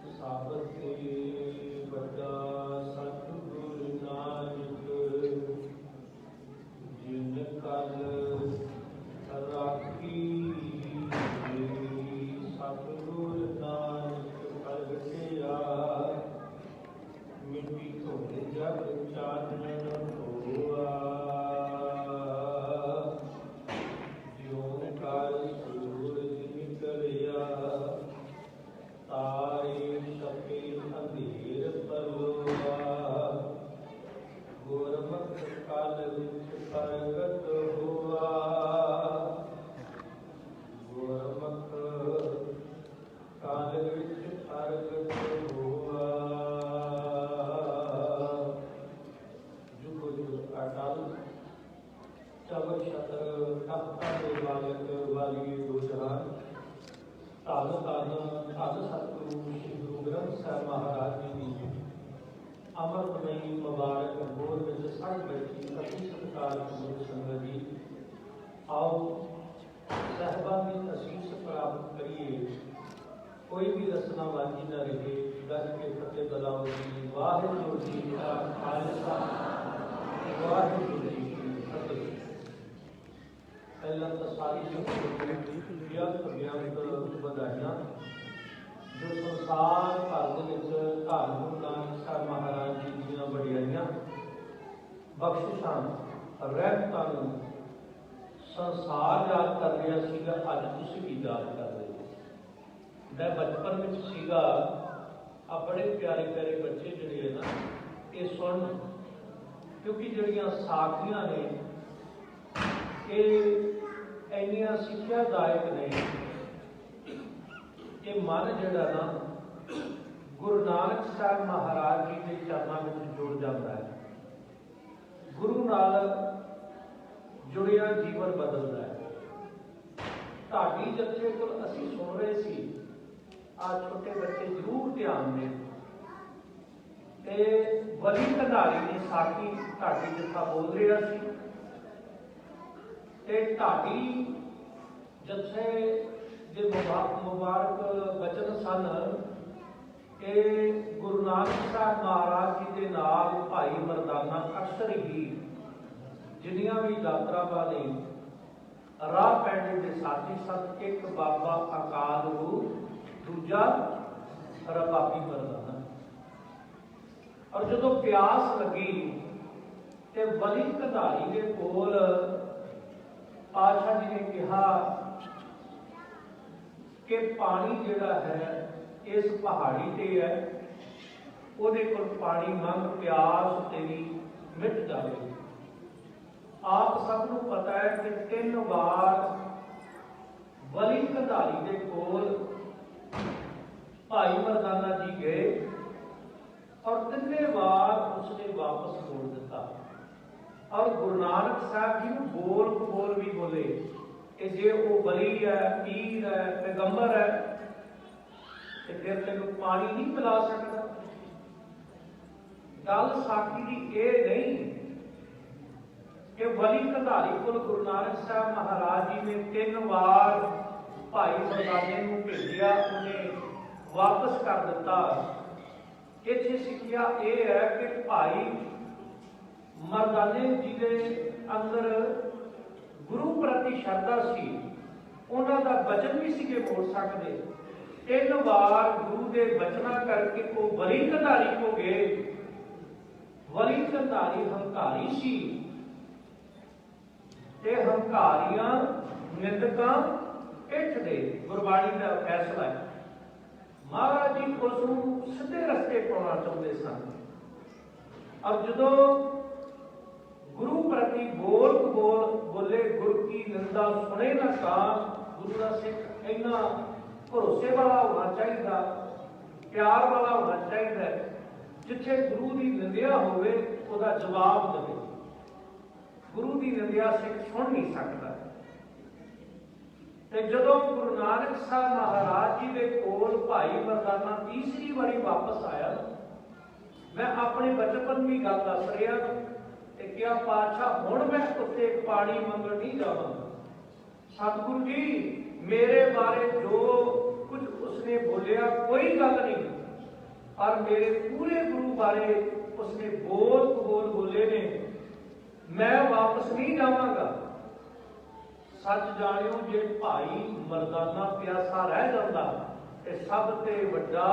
साबते बड़ा सतगुर नानक जिन कल राखी सतगुर नानक प्रगटिया मिट्टी धोए जग चानन होआ ज्यों कर सूरज निकलिया तारे छपे अंधेर परलोआ गुरमुख काल विच प्रगट हुआ गुरमुख काल विच प्रगट हुआ जुग जुग अटल चव छत्र तख्ता दे बालक वाली दो जहान ਧੰਨ ਧੰਨ ਧੰਨ ਸਤਿਗੁਰੂ ਸ੍ਰੀ ਗੁਰੂ ਗ੍ਰੰਥ ਸਾਹਿਬ ਮਹਾਰਾਜ ਜੀ ਦੀ ਅੰਮ੍ਰਿਤਮਈ ਮੁਬਾਰਕ ਗੋਦ ਵਿੱਚ ਸੜ ਬੈਠੀ ਅਤੀ ਸਤਿਕਾਰਯੋਗ ਸੰਗਤ ਜੀ, ਆਓ ਸਾਹਿਬਾਨ ਦੀ ਅਸੀਸ ਪ੍ਰਾਪਤ ਕਰੀਏ। ਕੋਈ ਵੀ ਰਸਨਾ ਵਾਂਝੀ ਨਾ ਰਹੇ। ਗੱਜ ਕੇ ਫਤਿਹ ਬੁਲਾਓ ਜੀ। ਵਾਹਿਗੁਰੂ ਜੀ ਕਾ ਖਾਲਸਾ ਵਾਹਿਗੁਰੂ ਜੀ ਕੀ ਫਤਿਹ। ਪਹਿਲਾਂ ਤਾਂ ਸਾਰੀ ਸੰਗਤ ਵਧਾਈਆਂ ਜੋ ਸੰਸਾਰ ਭਰ ਦੇ ਵਿੱਚ ਧੰਨ ਗੁਰੂ ਨਾਨਕ ਸਾਹਿਬ ਮਹਾਰਾਜ ਜੀ ਦੀਆਂ ਵਡਿਆਈਆਂ ਬਖਸ਼ਿਸ਼ਾਂ ਰਹਿਮਤਾਂ ਨੂੰ ਸੰਸਾਰ ਯਾਦ ਕਰ ਰਿਹਾ ਸੀਗਾ। ਅੱਜ ਤੁਸੀਂ ਵੀ ਯਾਦ ਕਰ ਰਹੇ ਹੋ। ਮੈਂ ਬਚਪਨ ਵਿੱਚ ਸੀਗਾ, ਆਪਣੇ ਪਿਆਰੇ ਪਿਆਰੇ ਬੱਚੇ ਜਿਹੜੇ ਹੈ ਨਾ ਇਹ ਸੁਣ, ਕਿਉਂਕਿ ਜਿਹੜੀਆਂ ਸਾਖੀਆਂ ਨੇ ਇਹ ਇੰਨੀਆਂ ਸਿੱਖਿਆਦਾਇਕ ਨੇ। ਇਹ ਮਨ ਜਿਹੜਾ ਨਾ ਗੁਰੂ ਨਾਨਕ ਸਾਹਿਬ ਮਹਾਰਾਜ ਜੀ ਦੇ ਚਰਨਾਂ ਵਿੱਚ ਜੁੜ ਜਾਂਦਾ ਹੈ। ਗੁਰੂ ਨਾਲ ਜੁੜਿਆ ਜੀਵਨ ਬਦਲਦਾ ਹੈ। ਢਾਡੀ ਜੱਥੇ ਕੋਲ ਅਸੀਂ ਸੁਣ ਰਹੇ ਸੀ, ਆ ਛੋਟੇ ਬੱਚੇ ਜ਼ਰੂਰ ਧਿਆਨ ਦੇਣ। ਤੇ ਵਲੀ ਕੰਧਾਰੀ ਨੇ ਸਾਖੀ ਢਾਡੀ ਜੱਥਾ ਬੋਲ ਰਿਹਾ ਸੀ ਤੇ ਢਾਡੀ ਜੱਥੇ ਦੇ ਮੁਬਾਰਕ ਬਚਨ ਸਨ ਕਿ ਗੁਰੂ ਨਾਨਕ ਸਾਹਿਬ ਮਹਾਰਾਜ ਜੀ ਦੇ ਨਾਲ ਭਾਈ ਮਰਦਾਨਾ ਅਕਸਰ ਹੀ ਜਿੰਨੀਆਂ ਵੀ ਯਾਤਰਾਵਾਂ ਨੇ ਰਾਹ ਪੈਣ ਦੇ ਸਾਥੀ ਸਨ। ਇੱਕ ਬਾਬਾ ਅਕਾਲ ਰੂਪ, ਦੂਜਾ ਰਬਾਬੀ ਮਰਦਾਨਾ। ਔਰ ਜਦੋਂ ਪਿਆਸ ਲੱਗੀ ਤੇ ਵਲੀ ਕੰਧਾਰੀ ਦੇ ਕੋਲ ਪਾਤਸ਼ਾਹ ਜੀ ਨੇ ਕਿਹਾ ਕਿ ਪਾਣੀ ਜਿਹੜਾ ਹੈ ਇਸ ਪਹਾੜੀ ਤੇ ਹੈ, ਉਹਦੇ ਕੋਲ ਪਾਣੀ ਮੰਗ, ਪਿਆਸ ਤੇਰੀ ਮਿਟ ਜਾਵੇ। ਆਪ ਸਭ ਨੂੰ ਪਤਾ ਹੈ ਕਿ 3 ਵਾਰ ਵਲੀ ਕੰਧਾਰੀ ਦੇ ਕੋਲ ਭਾਈ ਮਰਦਾਨਾ ਜੀ ਗਏ ਔਰ 3 ਵਾਰ ਉਸਨੇ ਵਾਪਸ ਮੋੜ ਦਿੱਤਾ। ਔਰ ਗੁਰੂ ਨਾਨਕ ਸਾਹਿਬ ਜੀ ਨੂੰ ਬੋਲ ਕਬੋਲ ਵੀ ਬੋਲੇ ਕਿ ਜੇ ਉਹ ਵਲੀ ਹੈ, ਪੀਰ ਹੈ, ਪੈਗੰਬਰ ਹੈ ਤੇ ਫਿਰ ਤੈਨੂੰ ਪਾਣੀ ਨਹੀਂ ਪਿਲਾ ਸਕਦਾ। ਗੱਲ ਸਾਖੀ ਦੀ ਇਹ ਨਹੀਂ ਕਿ ਵਲੀ ਕੰਧਾਰੀ ਕੋਲ ਗੁਰੂ ਨਾਨਕ ਸਾਹਿਬ ਮਹਾਰਾਜ ਜੀ ਨੇ 3 ਵਾਰ ਭਾਈ ਮਰਦਾਨੇ ਨੂੰ ਭੇਜਿਆ, ਉਹਨੇ ਵਾਪਸ ਕਰ ਦਿੱਤਾ। ਇੱਥੇ ਸਿੱਖਿਆ ਇਹ ਹੈ ਕਿ ਭਾਈ ਮਰਦਾਨੇ ਜੀ ਦੇ ਅੰਦਰ ਗੁਰੂ ਪ੍ਰਤੀ ਸ਼ਰਧਾ ਸੀ। ਉਹਨਾਂ ਦਾ ਬਚਨ ਵੀ ਸੀਗੇ ਮੋੜ ਸਕਦੇ। 3 ਵਾਰ ਗੁਰੂ ਦੇ ਬਚਨਾਂ ਕਰਕੇ ਉਹ ਵਲੀ ਕੰਧਾਰੀ ਹੋ ਗਏ। ਵਲੀ ਕੰਧਾਰੀ ਹੰਕਾਰੀ ਸੀ ਤੇ ਹੰਕਾਰੀਆਂ ਨਿੰਦਕਾਂ ਇੱਠ ਦੇ। ਗੁਰਬਾਣੀ ਦਾ ਫੈਸਲਾ ਹੈ। ਮਹਾਰਾਜ ਜੀ ਉਸ ਨੂੰ ਸਿੱਧੇ ਰਸਤੇ ਪਾਉਣਾ ਚਾਹੁੰਦੇ ਸਨ। ਔਰ ਜਦੋਂ ਗੁਰੂ ਪ੍ਰਤੀ ਬੋਲ ਬੋਲੇ, ਗੁਰ ਕੀ ਨਿੰਦਾ ਸੁਣੇ ਨਾ ਤਾਂ ਗੁਰੂ ਦਾ ਸਿੱਖ ਇੰਨਾ ਭਰੋਸੇ ਵਾਲਾ ਹੋਣਾ ਚਾਹੀਦਾ, ਪਿਆਰ ਵਾਲਾ ਹੋਣਾ ਚਾਹੀਦਾ, ਜਿੱਥੇ ਗੁਰੂ ਦੀ ਨਿੰਦਿਆ ਹੋਵੇ ਉਹਦਾ ਜਵਾਬ ਦੇਵੇ। ਗੁਰੂ ਦੀ ਨਿੰਦਿਆ ਸਿੱਖ ਸੁਣ ਨਹੀਂ ਸਕਦਾ। ਤੇ ਜਦੋਂ ਗੁਰੂ ਨਾਨਕ ਸਾਹਿਬ ਮਹਾਰਾਜ ਜੀ ਦੇ ਕੋਲ ਭਾਈ ਮਰਦਾਨਾ ਤੀਸਰੀ ਵਾਰੀ ਵਾਪਸ ਆਇਆ, ਮੈਂ ਆਪਣੇ ਬਚਪਨ ਦੀ ਗੱਲ ਦੱਸ ਰਿਹਾ ਤੇ ਕਿਹਾ ਪਾਤਸ਼ਾਹ ਹੁਣ ਮੈਂ ਉੱਥੇ ਪਾਣੀ ਮੰਗਣ ਨਹੀਂ ਜਾਵਾਂਗਾ। ਸਤਿਗੁਰੂ ਜੀ ਮੇਰੇ ਬਾਰੇ ਜੋ ਕੁਝ ਉਸਨੇ ਬੋਲਿਆ ਕੋਈ ਗੱਲ ਨਹੀਂ, और मेरे पूरे गुरु बारे उसने बोल कबोल बोले ने, मैं वापस नहीं जावांगा। सच जानियो, जे भाई मरदाना प्यासा रह जाता ते सब ते वड्डा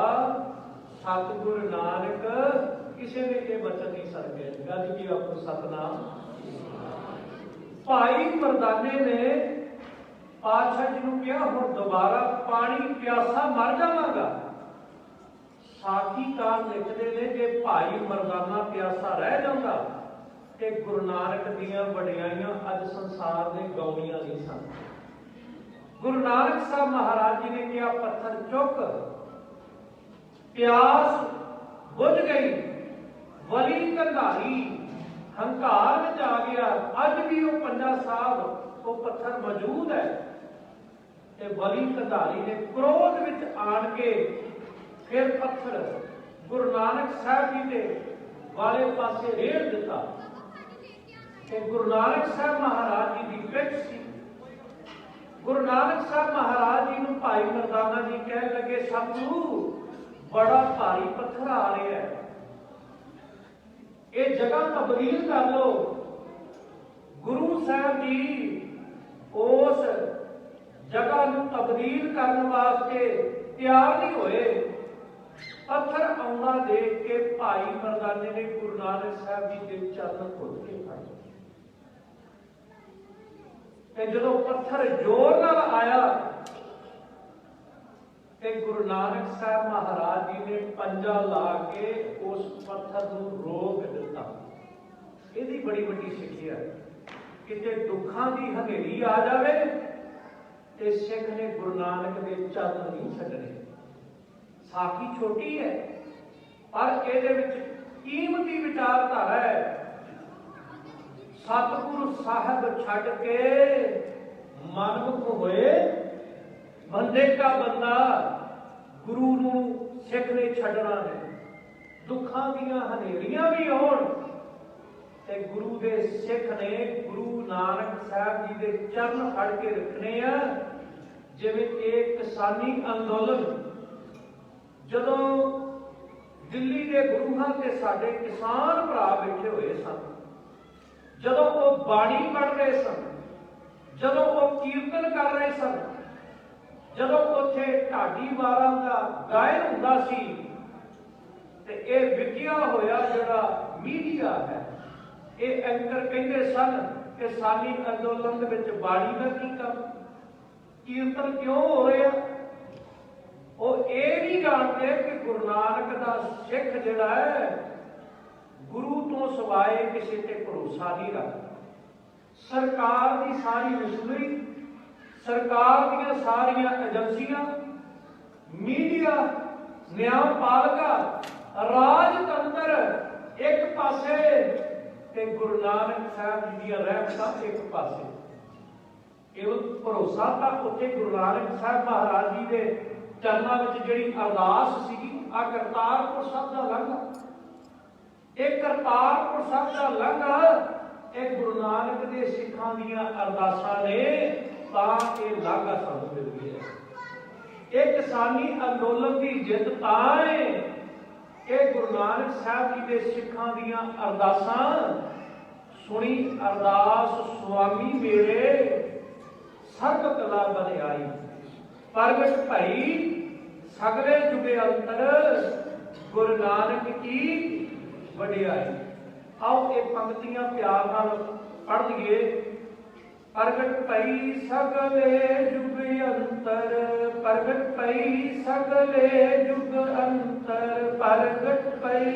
सतगुरु नानक किसी ने यह वचन नहीं सके। गज की आपको सतनाम। भाई मरदाने ने पातशाह जी ने कहा, हुण दोबारा पानी प्यासा मर जावांगा। साखीकार लिखते हैं कि भाई मरदाना प्यासा रह जाता ते गुरु नानक दीयां वडियाइयां अज संसार दे गौणियां नहीं सन। गुरु नानक साहब महाराज जी ने कहा, पत्थर चुक, प्यास बुझ गई। वली कंधारी हंकार में आ गया। अज भी वो पंजा साहब वो पत्थर मौजूद है। ते वली कंधारी ने क्रोध विच आण के फिर पत्थर गुरु नानक साहब जी के वाले पासे रेड़ दिता। गुरु नानक साहब महाराज जी की पिठ सी। गुरु नानक साहब महाराज जी को भाई मरदाना जी कह लगे, सतगुरु बड़ा भारी पत्थर आ रहा है, ये जगह तब्दील कर लो। गुरु साहब जी उस जगह को तब्दील करने वास्ते तैयार नहीं होए। पत्थर आउंदा देख के भाई मरदाने ने गुरु नानक साहब जी के चरण घुट के पाए। जो पत्थर जोर नाल आया ते गुरु नानक साहब महाराज जी ने पंजा ला के उस पत्थर को रोक दिता। यही बड़ी वड्डी सिक्ख्या है। किते दुखों की हनेरी आ जाए ते सिख ने गुरु नानक के चरण नहीं छड्डने। साखी छोटी है पर ये कीमती विचारधारा है। सतगुरु साहब छड़ के मनमुख होए बंदे का बंदा गुरु नूं सिख ने छड्डना है। दुखों दीयां हनेरियां भी होण ते गुरु दे सिख ने गुरु नानक साहब जी दे चरण फड़ के रखने आ। जिवें एक किसानी अंदोलन जदों दिल्ली के गुरुहां ते साडे किसान भरा बैठे हुए सन, जदों वो बाणी पढ़ रहे सन, जदों वो कीर्तन कर रहे सन, जदों उत्थे ढाडी वारां दा गायन हुंदा सी ते इह विकिया होया जिहड़ा मीडिया है, ये एंकर कहंदे सन कि सानी अंदोलन दे विच बाणी दा की काम, कीर्तन क्यों हो रहा। वो ये नहीं जानते कि गुरु नानक दा सिख जिहड़ा है गुरु तो सवाए किसी ते भरोसा नहीं रखता। सरकार की सारी मशीनरी, सरकार दी सारियां एजेंसियां, मीडिया, न्यायपालिका, राजतंत्र एक पासे ते गुरु नानक साहब जी दी रहमत एक पासे। केवल भरोसा था उत्थे गुरु नानक साहब महाराज जी के चरणों में जिहड़ी अरदास सी आ करतारपुर साहब दा लंघा, एक करतारपुर साहब दा लंघा एक गुरु नानक दे सिखां दीयां अरदासां ने तां ये लागा सानूं मिल गया। एक किसानी अंदोलन की जिद तां है कि गुरु नानक साहब जी दे सिखां दीयां अरदासां सुनी अरदास स्वामी मेरे सर्व कला बन आई, प्रगट भई सगले जुगे अंतर गुरु नानक की वडियाई। आओ ये पंक्तियां प्यार नाल पढ़ लईए। प्रगट भई सगले जुग अंतर, प्रगट भई सगले जुग अंतर, प्रगट भई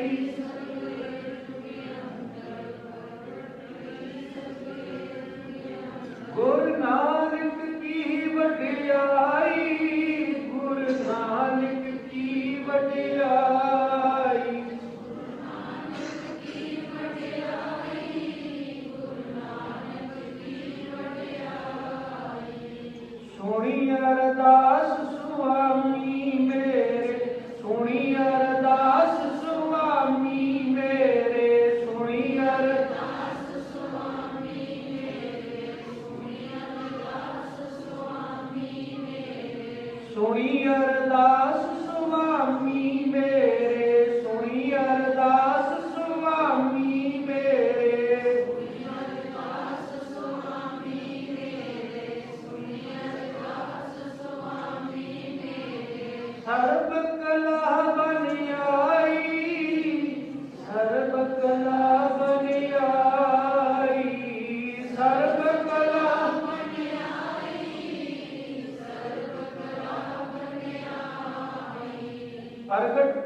गुरु नानक की वडियाई, गुरु नानक की वडियाई, सुनी अरदास स्वामी मेरे, सुनी अरदास स्वामी मेरे, सुनी अरदास स्वामी मेरे, सुनी अरदास स्वामी मेरे, सुनी अरदास स्वामी मेरे,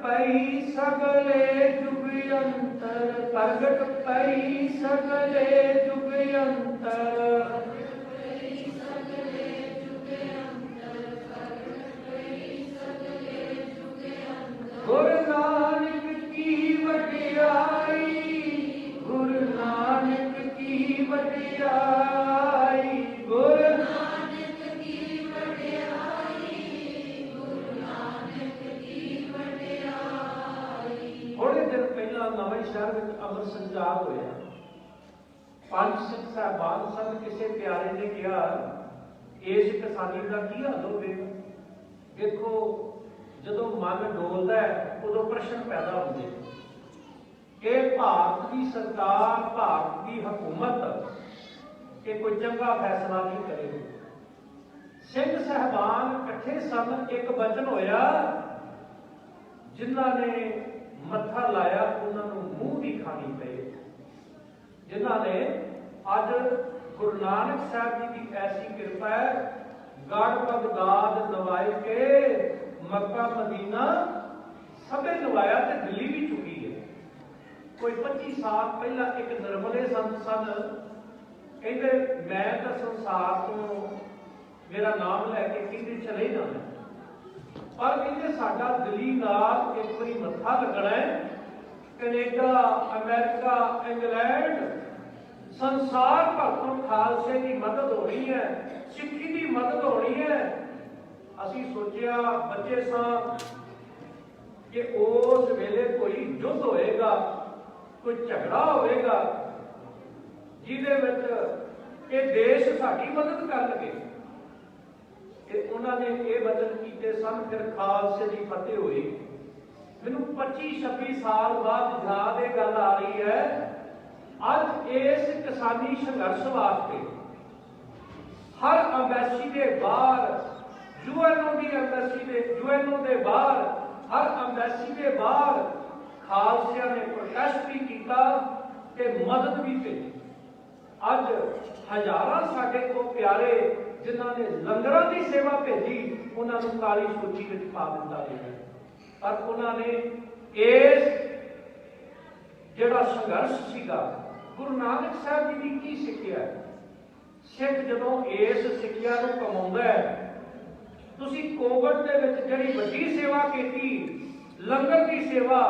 पई सगले जुग अंतर, प्रगट पई सगले जुग अंतर। गुरु नानक की वडियाई, गुरु नानक की वडियाई, गुरु नानक की वडियाई, गुरु नानक की वडियाई। थोड़े दिन पहला नवे शहर में अमर संचार होया। पंज सिख साहबान सन, किसी प्यारे ने कहा इस किसानी का की हाल होगा। देखो ਜਦੋਂ ਮਨ ਡੋਲਦਾ ਹੈ ਉਦੋਂ ਪ੍ਰਸ਼ਨ ਪੈਦਾ ਹੁੰਦੇ ਕਿ ਭਾਰਤ ਦੀ ਸਰਕਾਰ, ਭਾਰਤ ਦੀ ਹਕੂਮਤ ਇਹ ਕੋਈ ਚੰਗਾ ਫੈਸਲਾ ਨਹੀਂ ਕਰੇਗੀ। ਸਿੰਘ ਸਾਹਿਬਾਨ ਇਕੱਠੇ ਸਨ, ਇੱਕ ਵਚਨ ਹੋਇਆ, ਜਿਨ੍ਹਾਂ ਨੇ ਮੱਥਾ ਲਾਇਆ ਉਹਨਾਂ ਨੂੰ ਮੂੰਹ ਦੀ ਖਾਣੀ ਪਈ। ਜਿਨ੍ਹਾਂ ਨੇ ਅੱਜ ਗੁਰੂ ਨਾਨਕ ਸਾਹਿਬ ਜੀ ਦੀ ਐਸੀ ਕਿਰਪਾ ਹੈ, ਗੜ ਬਗਦਾਦ ਨਵਾਏ ਕੇ मक्का मदीना सबे नवाया ते दिल्ली भी चुकी है। कोई 25 साल पहला एक निर्मले संत सन, कहते मैं तो संसार तो मेरा नाम लैके कहते चले जाना, पर कहते साडा दिल्ली नाल एक बारी मत्था लगना है। कनेडा, अमेरिका, इंग्लैंड, संसार भर तो खालसे की मदद होनी है, सिक्खी की मदद होनी है। ਅਸੀਂ ਸੋਚਿਆ ਬੱਚੇ ਸਾਂ ਕਿ ਉਸ ਵੇਲੇ ਕੋਈ ਯੁੱਧ ਹੋਏਗਾ, ਕੋਈ ਝਗੜਾ ਹੋਵੇਗਾ, ਜਿਹਦੇ ਵਿੱਚ ਇਹ ਦੇਸ਼ ਸਾਡੀ ਮਦਦ ਕਰਨਗੇ। ਇਹ ਉਹਨਾਂ ਨੇ ਇਹ ਵਚਨ ਕੀਤੇ ਸਨ। ਫਿਰ ਖਾਲਸੇ ਦੀ ਫਤਿਹ ਹੋਈ। ਮੈਨੂੰ 25-26 ਸਾਲ ਬਾਅਦ ਯਾਦ ਇਹ ਗੱਲ ਆ ਰਹੀ ਹੈ। ਅੱਜ ਇਸ ਕਿਸਾਨੀ ਸੰਘਰਸ਼ ਵਾਸਤੇ ਹਰ ਅੰਬੈਸੀ ਦੇ ਬਾਹਰ, यूएनओ की अंबैसी दे, यूएनओ के बाहर, हर अंबैसी के बाहर खालसिया ने प्रोटेस्ट भी किया ते मदद भी भेजी। अज हजारां साडे को प्यारे जिन्हां ने लंगरां की सेवा भेजी, उन्होंने काली सूची में पा दिता गया। पर उन्होंने इस जिहड़ा संघर्ष सीगा, गुरु नानक साहब जी की सिक्ख्या है। सिख जदों इस सिक्ख्या नूं कमाउंदा है, ਤੁਸੀਂ ਕੋਵਿਡ ਦੇ ਵਿੱਚ ਜਿਹੜੀ ਵੱਡੀ ਸੇਵਾ ਕੀਤੀ, ਲੰਗਰ ਦੀ ਸੇਵਾ,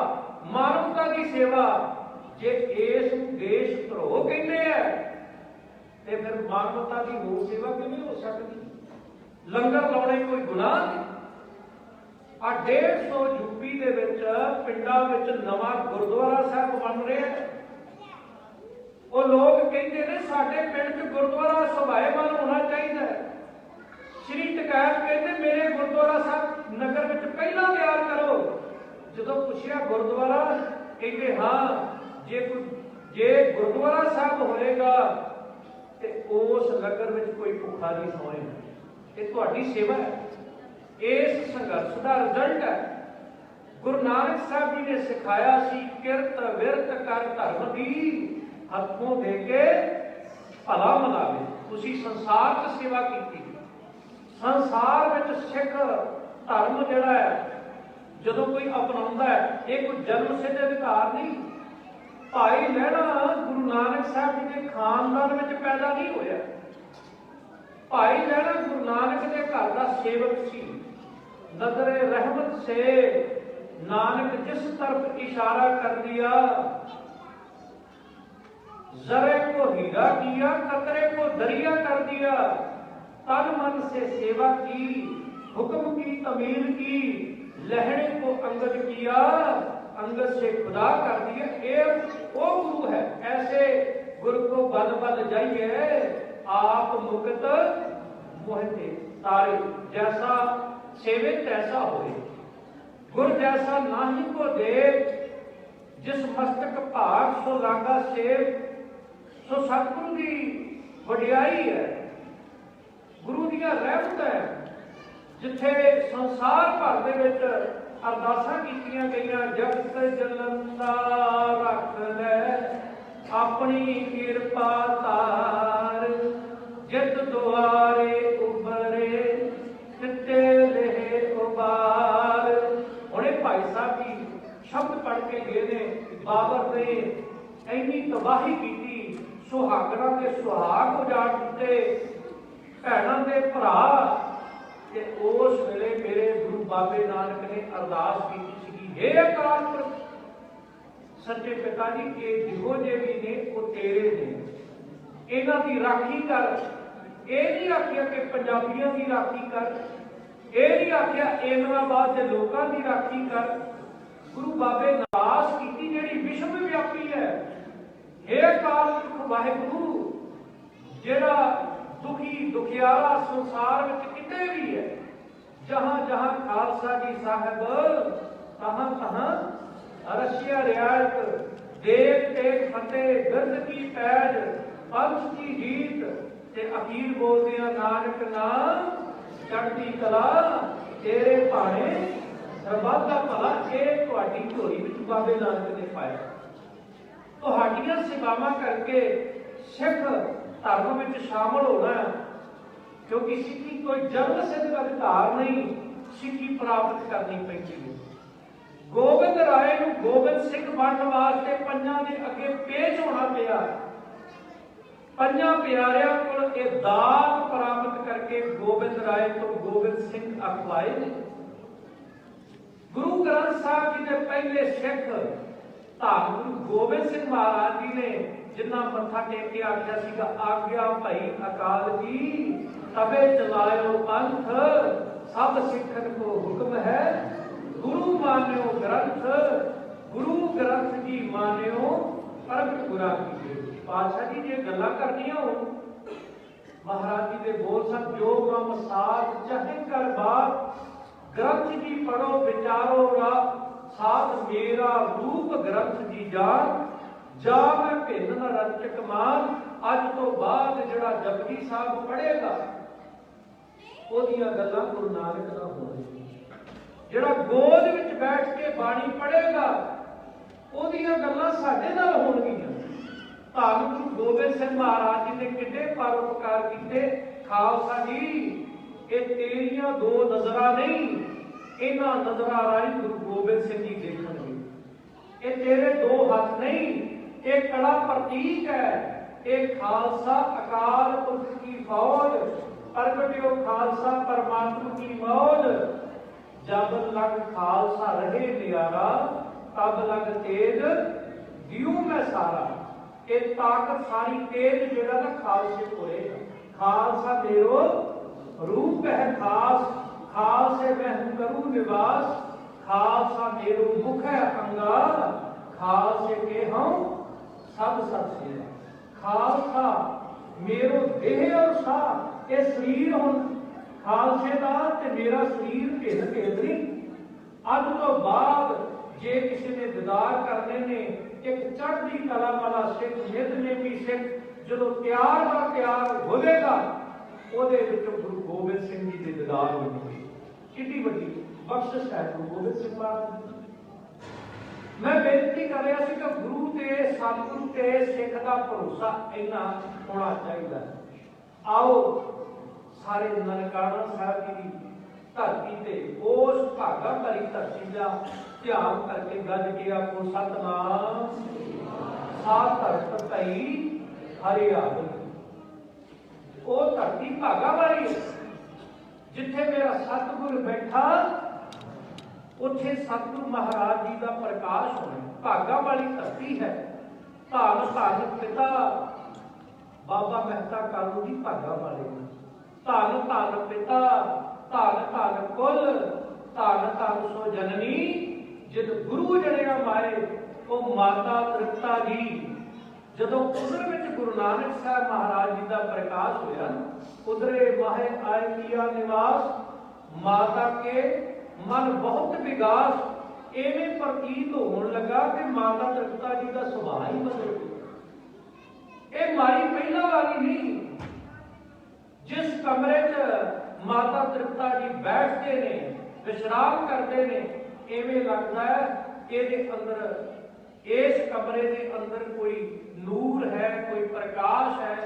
ਮਾਨਵਤਾ ਦੀ ਸੇਵਾ, ਜੇ ਇਸ ਦੇਸ਼ ਧਰੋ ਕਹਿੰਦੇ ਆ ਤੇ ਫਿਰ ਮਾਨਵਤਾ ਦੀ ਹੋਰ ਸੇਵਾ ਕਿਵੇਂ ਹੋ ਸਕਦੀ? ਲੰਗਰ ਲਾਉਣੇ ਕੋਈ ਗੁਨਾਹ ਨਹੀਂ। ਆ 150 ਯੂਪੀ ਦੇ ਵਿੱਚ ਪਿੰਡਾਂ ਵਿੱਚ ਨਵਾਂ ਗੁਰਦੁਆਰਾ ਸਾਹਿਬ ਬਣ ਰਿਹਾ। ਉਹ ਲੋਕ ਕਹਿੰਦੇ ਨੇ ਸਾਡੇ ਪਿੰਡ 'ਚ ਗੁਰਦੁਆਰਾ ਸਭਾਏਮਾਨ ਹੋਣਾ ਚਾਹੀਦਾ ਹੈ। श्री टकैत कहते मेरे गुरुद्वारा साहब नगर में पहला तैयार करो। जो पूछा गुरुद्वारा, कहते हाँ जे गुरुद्वारा साहब होएगा तो उस नगर में कोई भुखा नहीं सोएगा। ये तुहाडी सेवा है, इस संघर्ष का रिजल्ट है। गुरु नानक साहब जी ने सिखाया सी, किरत विरत कर धर्म की, हथों दे के भला मनावे। तुसीं संसार च सेवा की। संसार में सिख धर्म जिहड़ा है जदों कोई अपनाउंदा है, ये कोई जन्म सिद्ध अधिकार नहीं। भाई लहरा गुरु नानक साहब जी के खानदान में पैदा नहीं होया। भाई लहरा गुरु नानक के घर का सेवक सी। नजरे रहमत से नानक जिस तरफ इशारा कर दिया, जरे को हीरा किया, कतरे को दरिया कर दिया। तन मन से सेवा की, हुक्म की तमीर की, लहरे को अंगद किया, अंगद से खुदा कर दिया। एक वो गुरु है, ऐसे गुरु को बल बल जाइए, आप मुक्त मोहते तारे। जैसा सेवे तैसा होए, गुर जैसा नाही को दे, जिस मस्तक भाग सो लागा सेव। सो सतगुरु की वडियाई है, गुरु दियां रहमत है। जिथे संसार भर दे विच अरदासां कीतियां गईयां, जगत जलंदा रख लै अपनी किरपा तार, जित दुआरे उबरे तिते ले उबार। हुणे भाई साहब जी शब्द पढ़ के गए ने, बाबर ने इन्नी तबाही की, सुहागणा के सुहाग उजाड़ दिते, भैणों के भरा। ते उस वेले मेरे गुरु बाबे नानक ने अरदास की सी, हे अकाल पुरख सच्चे पिता जी, ये जिहो जे भी ने वो तेरे ने, इन्हां दी राखी कर। ये नहीं आखिया कि पंजाबियों की राखी कर, ये नहीं आखिया एमनाबाद के लोगों की राखी कर। गुरु बाबे अरदास की जिहड़ी विश्व व्यापी है, हे अकाल पुरख वाहिगुरू, जिहड़ा दुखी दुखियारा संसार में किते भी है, जहां जहां खालसा जी साहब तहां तहां रशिया रियायत, देख तेग फतेह, गर्द की पैज, पंथ की जीत, ते अखीर बोलदे नानक नाम चढ़दी कला, तेरे भाणे सरबत दा भला। ये तुहाडी झोली विच बाबे नानक ने पाया। तुहाडीआं सेवावां करके सिख धर्म में शामिल होना, क्योंकि सिक्खी कोई जन्म सिद्ध अधिकार नहीं, सिक्खी प्राप्त करनी पैंदी है। गोबिंद राय नूं गोबिंद सिंह बनने वास्ते पंजां दे अगे पेश होना पिया। पंजां प्यारियां कोल ये दात प्राप्त करके गोबिंद राय तो गोबिंद सिंह अखवाए ने। गुरु ग्रंथ साहब जी के पहले सिख धन गुरु गोबिंद सिंह महाराज जी ने जिन्ना मत्था टेक के आख्या सीगा, आग्या भाई अकाल की तबे चलायो पंथ, सब सिखन को हुक्म है गुरु मान्यो ग्रंथ, गुरु ग्रंथ जी मान्यो प्रगट गुरा की। पातशाह जी जे गल्लां करनियां हो, महाराज जी के बोल सब, जो गम साथ चाहे कर बात, ग्रंथ जी पढ़ो विचारो रात, साथ मेरा रूप ग्रंथ जी जान, जा मैं भिन्न न रचक मान। अज तो बाद जिहड़ा जपजी साहब पढ़ेगा ओदियां गल्लां गुरु नानक नाल होणगीआं, जिहड़ा गोद विच बैठ के बाणी पढ़ेगा ओदियां गल्लां साडे नाल होणगीआं। धन गुरु गोबिंद सिंह महाराज जी ने कितने परोपकार किए। खालसा जी, ये तेरियां दो नजरां नहीं, इन्हां नजरां राही गुरु गोबिंद सिंह जी देखणगे। ये तेरे दो हाथ नहीं, एक कड़ा प्रतीक है, एक खालसा अकाल पुरख की फौज, प्रगटियो खालसा परमात्मा की मौज। जब लग खालसा रहे नियारा, तब लग तेज दियो मैं सारा। ये ताकत सारी तेज जेड़ा ना खालसे कोले। खालसा मेरो रूप है खास, खालसे मैं करूं निवास। खालसा मेरो मुख है अंगार, खालसे के हम सब सब सेवा। खालसा मेरो देह और साह, ये शरीर हुण खालसे का ते मेरा शरीर भिन्न भेद नहीं। अज तो बाद जे किसी ने दीदार करने ने, एक चढ़दी कला वाला सिख, नित ने भी सिख जो प्यार का प्यार होगा, ਉਹਦੇ ਵਿੱਚੋਂ गुरु गोबिंद सिंह जी के दीदार होंगे। कितनी बड़ी बख्शिश है गुरु गोबिंद सिंह महाराज। मैं बेनती कर रहा कि गुरु ते सतगुरु ते सिख का भरोसा इन्ना होना चाहिए। आओ सारे ननकाना साहब जी की धरती ते उस भागा भरी धरती का ध्यान करके गज के आपको सतनाम सात धरत धई हरे आवे। वो धरती भागा वाली है, जिथे मेरा सतगुरु बैठा उत्थे सतगुरु महाराज जी का प्रकाश होना। भागा वाली धरती है। धन धन पिता बाबा मेहता कालू जी भागा वाले। धन धन पिता, धन धन कुल, धन धन सो जननी, जिद गुरु जड़िया माए वो माता तृप्ता जी। जदों उधर विच गुरु नानक साहब महाराज जी का प्रकाश होया, उधरे माहे आए किया निवास, माता के मन बहुत विगास। एवें प्रतीत होने लगा कि माता तृप्ता जी का सुभाव ही बदल गया। ये मारी पहला वाली नहीं। जिस कमरे च माता तृप्ता जी बैठते ने, विश्राम करते ने, एवें लगता है ये अंदर, इस कमरे के अंदर कोई नूर है, कोई प्रकाश है,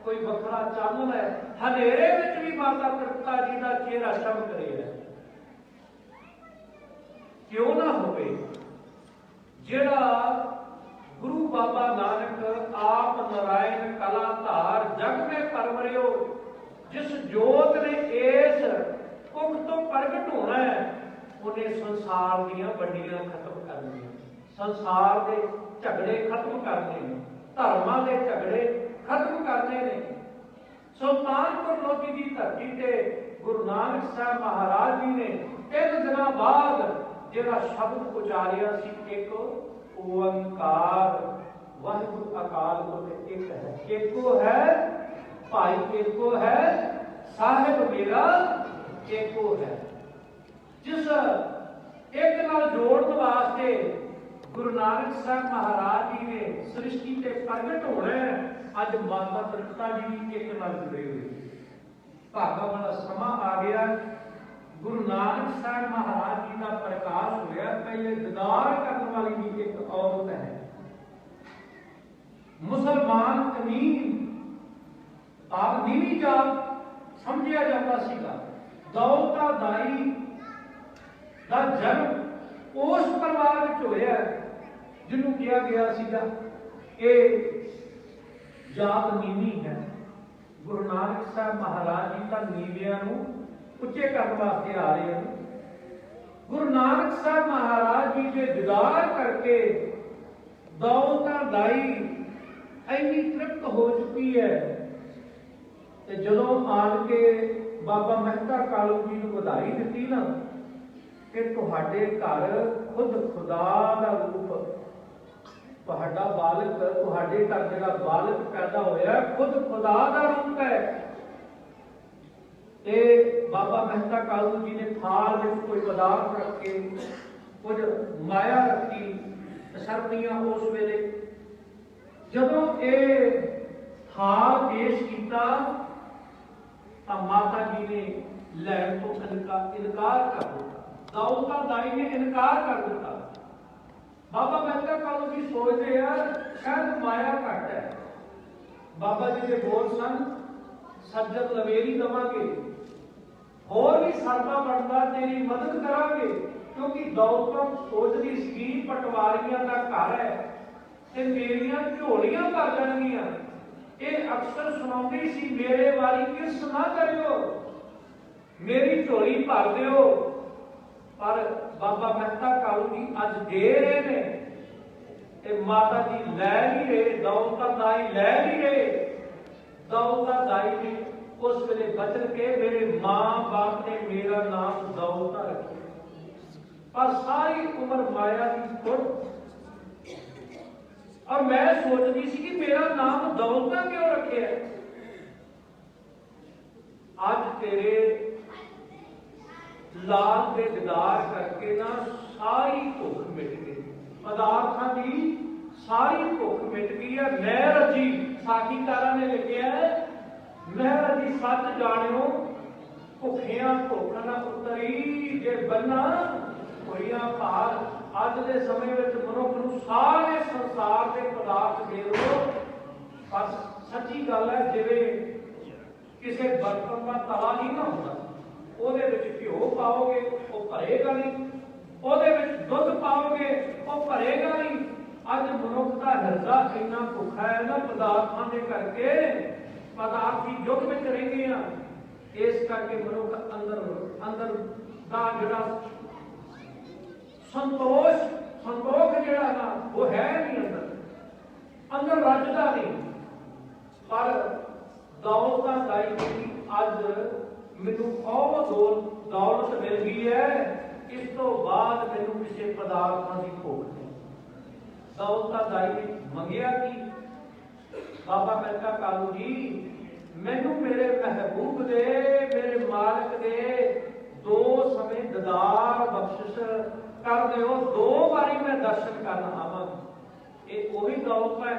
कोई वखरा चानन है। हनेरे विच भी माता तृप्ता जी का चेहरा चमक रहा है। क्यों ना होवे बाबा नानक आप नारायण कला धार जग में परवरियो, जिस जोत ने इस कुख तो प्रगट होना है उन्हें संसार दियां वड्डियां खत्म करनियां, संसार के झगड़े खत्म करने ने, धर्मां के झगड़े खत्म करने ने। सुल्तानपुर लोधी की धरती से गुरु नानक साहब महाराज जी ने 3 दिनों बाद जिहड़ा शब्द उचारिया सी, एक ओंकार वाहिगुरू अकाल पुरख एक है, एको है भाई, एको है साहिब मेरा, एको है। जिस एक नाल जोड़न वास्ते गुरु नानक साहब महाराज जी ने सृष्टि से प्रगट होना है, अज माता तृप्ता जी भी एक नाल जुड़े हुए। भागा वाला समा आ गया, गुरु नानक साहब महाराज जी का प्रकाश होया। पहले दीदार करने वाली भी एक औरत है, मुसलमान कमीन आप नीवी जात समझिया जाता सीगा। दौलता दाई दा जन्म उस परिवार विच होया जिन्हों कहा गया सीगा कि जात नीवी है। गुरु नानक साहब महाराज जी का नीवियां नूं उच्चे करने वास्ते आ रहे हैं। गुरु नानक साहब महाराज जी के दीदार करके दौलता दाई इन्नी तृप्त हो चुकी है ते जदों आन के बाबा मेहता कालू जी नूं बधाई दिती ना कि तुहाडे घर खुद खुदा दा रूप, तुहाडा बालक, तुहाडे घर जिहड़ा बालक पैदा होया खुद खुदा दा रूप है। ते बाबा मेहता कालू जी ने थाल में कोई पदार्थ रख के कुछ माया रखी सरदियां उस वेले जदों ये थाल पेश किया तो माता जी ने लैण तो इनकार कर दिया, दौलता दाई ने इनकार कर दिया। बाबा मेहता कालू जी सोचते यार शायद माया घट है। बाबा जी के बोल सन सज्जन लवेरी दवांगे, होर भी सरदा बनता तेरी मदद करांगे, क्योंकि दौलत सोचती सी पटवारियां का घर है ते मेरियां झोलियां भर जाणगियां। ये अक्सर सुनाती सी मेरे वाली किस ना करियो, मेरी झोली भर दिओ। पर बाबा मेहता कालू जी अज दे रहे ने ते माता जी लै नहीं रहे, दौलता दाई लै नहीं रहे। दौलता दाई ने उस वेले बचन के मेरे मां बाप ने मेरा नाम दौलता रखा, पर सारी उम्र माया की खुद। और मैं सोचती सी कि मेरा नाम दौलता क्यों रखे है। आज तेरे लाल के दीदार करके ना सारी भुख मिट गई, पदार्थां की सारी भुख मिट गई है। मैं रजी साखीकारा ने लिखा है, मैं रजी सच जानियो भुखियां भुख न उतरी जे बन्ना होइया भार। अज के समय में मनुख नूं सारे संसार के पदार्थ दे दो, पर सच्ची गल है जिवें किसी बर्तन का तला नहीं ना होता, ਉਹਦੇ ਵਿੱਚ घ्यो पाओगे वो भरेगा नहीं, ਉਹਦੇ ਵਿੱਚ दुध पाओगे वो भरेगा नहीं। अज मनुख का हिरदा इन्ना भुखा है ना पदार्थों के करके, पदार्थी युग में रहेंगे हैं, इस करके मनुख अंदर का जिहड़ा संतोष जिहड़ा ना वो है नहीं, अंदर रजदा नहीं। पर दौलता दाई की अज मैनू दौलत मिल गई है, इस तो बाद मैनू किसी पदार्थों की भुख नहीं। दौलता दाई ने मंगिया कि बाबा मेहता कालू जी मैनू मेरे महबूब दे, मेरे मालिक दे 2 समय दीदार बख्शिश कर दो, 2 बारी मैं दर्शन करना आवां। ये वही दौलत है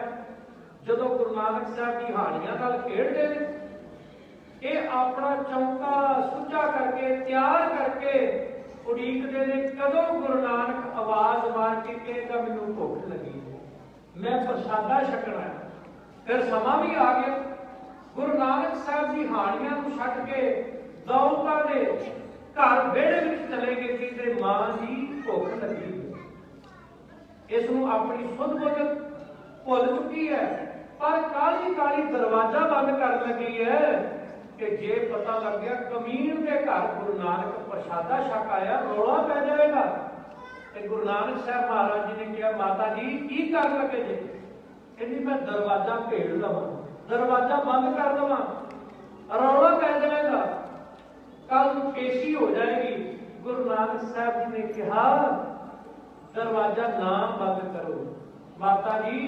जदों गुरु नानक साहब की हानियां नाल खेडदे ने, ये अपना चौका सुचा करके तैयार करके उड़ीकते ने कदों गुरु नानक आवाज मार के कहेगा मैनू भुख लगी है, मैं प्रसादा छकना है। फिर समा भी आ गया, गुरु नानक साहब की हानियां को छक के दौलता ने घर वेड़े में चले गए कि मां जी भुख लगी। इसनों अपनी सुध बुध भुल चुकी है, पर काली काली दरवाजा बंद कर लगी है कि जे पता लग गया कमीन के घर गुरु नानक प्रसादा छक आया, रौला पै जाएगा। तो गुरु नानक साहब महाराज जी ने कहा, माता जी की कर लगे जी? कहती मैं दरवाजा भेड़ लवा, दरवाजा बंद कर दवा, रौला पै जाएगा, कल पेशी हो जाएगी। गुरु नानक साहब जी ने कहा दरवाजा ना बंद करो माता जी,